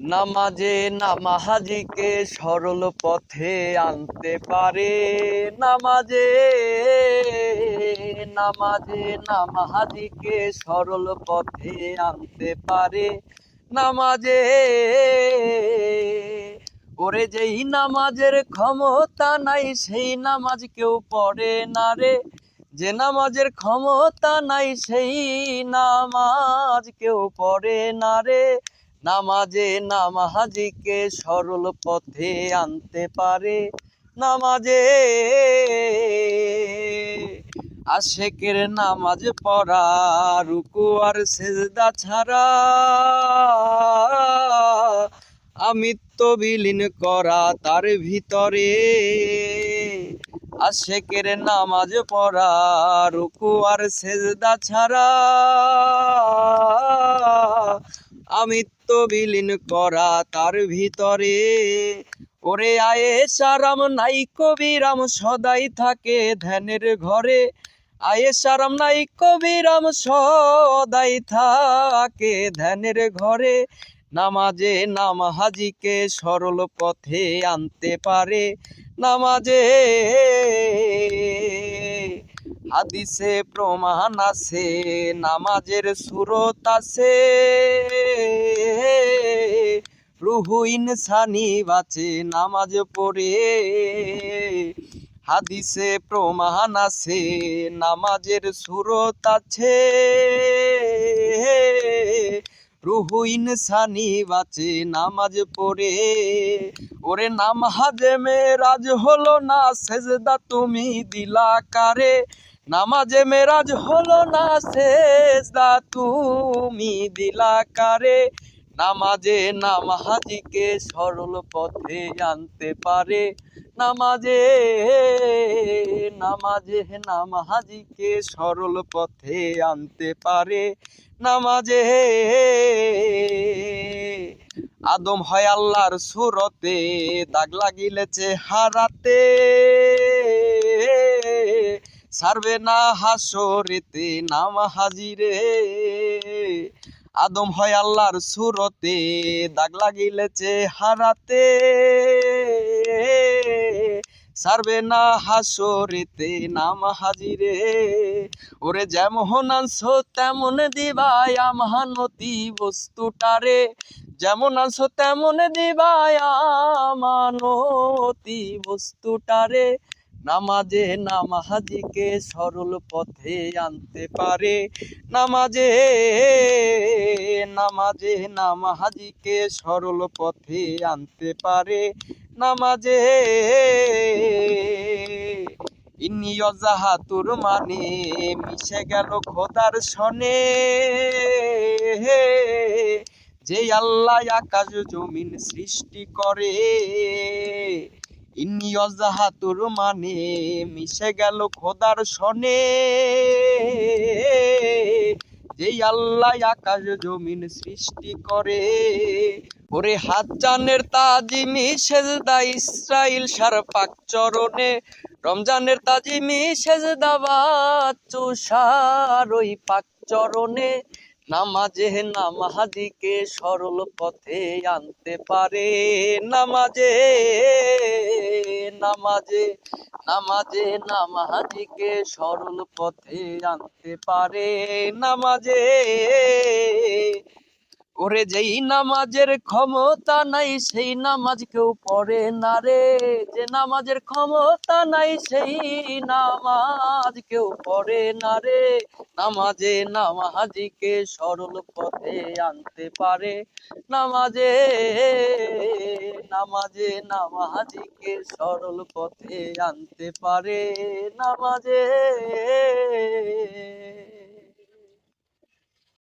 নামাজে নামাহাজিকে সরল পথে আনতে পারে। নামাজে নামাজে নামাহাজিকে সরল পথে আনতে পারে। নামাজে ওরে যেই নামাজের ক্ষমতা নাই সেই নামাজ কেউ পড়ে না রে। যে নামাজের ক্ষমতা নাই সেই নামাজ কেউ পড়ে না রে। নামাজে নামাহাজিকে সরল পথে আনতে পারে। নামাজে আশেকের নামাজ পড়া রুকু আর সেজদা ছাড়া আমিত্ব বিলীন করা তার ভিতরে। আশেকের নামাজ পড়া রুকু আর সেজদা ছাড়া আমিত্ব বিলীন করা তার ভিতরে। ওরে আয়েশারাম নাই কবিরাম সদাই থাকে ধ্যানের ঘরে। আয়েশারাম নাই কবিরাম সদাই থাকে ধ্যানের ঘরে। নামাজে নামাহাজিকে সরল পথে আনতে পারে। নামাজে হাদিসে প্রমাণ আছে, নামাজের সুরত আছে, রুহু ইনসানি বাঁচে নামাজ পড়ে। হাদিসে প্রমাণ আছে, নামাজের সুরত আছে, রুহু ইনসানি বাঁচে নামাজ পড়ে। ওরে নামাজে মেরাজ হলো না সেজদা তুমি দিলা কারে। নামাজে মেরাজ হলো না সেজদা তুমি দিলা কারে। নামাজে নামাহাজিকে সরল পথে আনতে পারে। নামাজে নামাজে নামাহাজিকে সরল পথে আনতে পারে। নামাজে আদম হয় আল্লাহর সুরতে, দাগ লাগিলে চেহারাতে, ছাড়বে না হাসরেতে নামাহাজিরে। আদম হয় আল্লাহর সুরতে, দাগ লাগিলে চেহারাতে, ছাড়বে না হাসরেতে নামাহাজিরে। ওরে যেমন আনছো তেমন দিবাই আমানতি বস্তুটারে। যেমন আনছো তেমন দিবাই আমানতি বস্তুটারে। নামাজে নামাহাজিকে সরল পথে আনতে পারে। নামাজে নামাজে নামাহাজিকে সরল পথে আনতে পারে। নামাজে ইন্নি অজাহাতুর মানে মিশে গেল খোদার সনে। যে আল্লাহ আকাশ জমিন সৃষ্টি করে। ইন্নি অজাহাতুর মানে মিশে গেল খোদার সনে। যে আল্লাহ আকাশ জমিন সৃষ্টি করে। ওরে হাজ্জানের তাজিমি সেজদা ইসরাইল সার পাক চরণে। রমজানের তাজিমি সেজদা বাচ্চু সার ওই পাক চরণে। নামাজে নামাহাজিকে সরল পথে আনতে পারে। নামাজে নামাজে নামাজে নামাহাজিকে সরল পথে আনতে পারে। নামাজে ওরে যেই নামাজের ক্ষমতা নাই সেই নামাজ কেউ পড়ে না রে। যে নামাজের ক্ষমতা নাই সেই নামাজ কেউ পড়ে না রে। নামাজে নামাহাজিকে সরল পথে আনতে পারে। নামাজে নামাজে নামাহাজিকে সরল পথে আনতে পারে। নামাজে।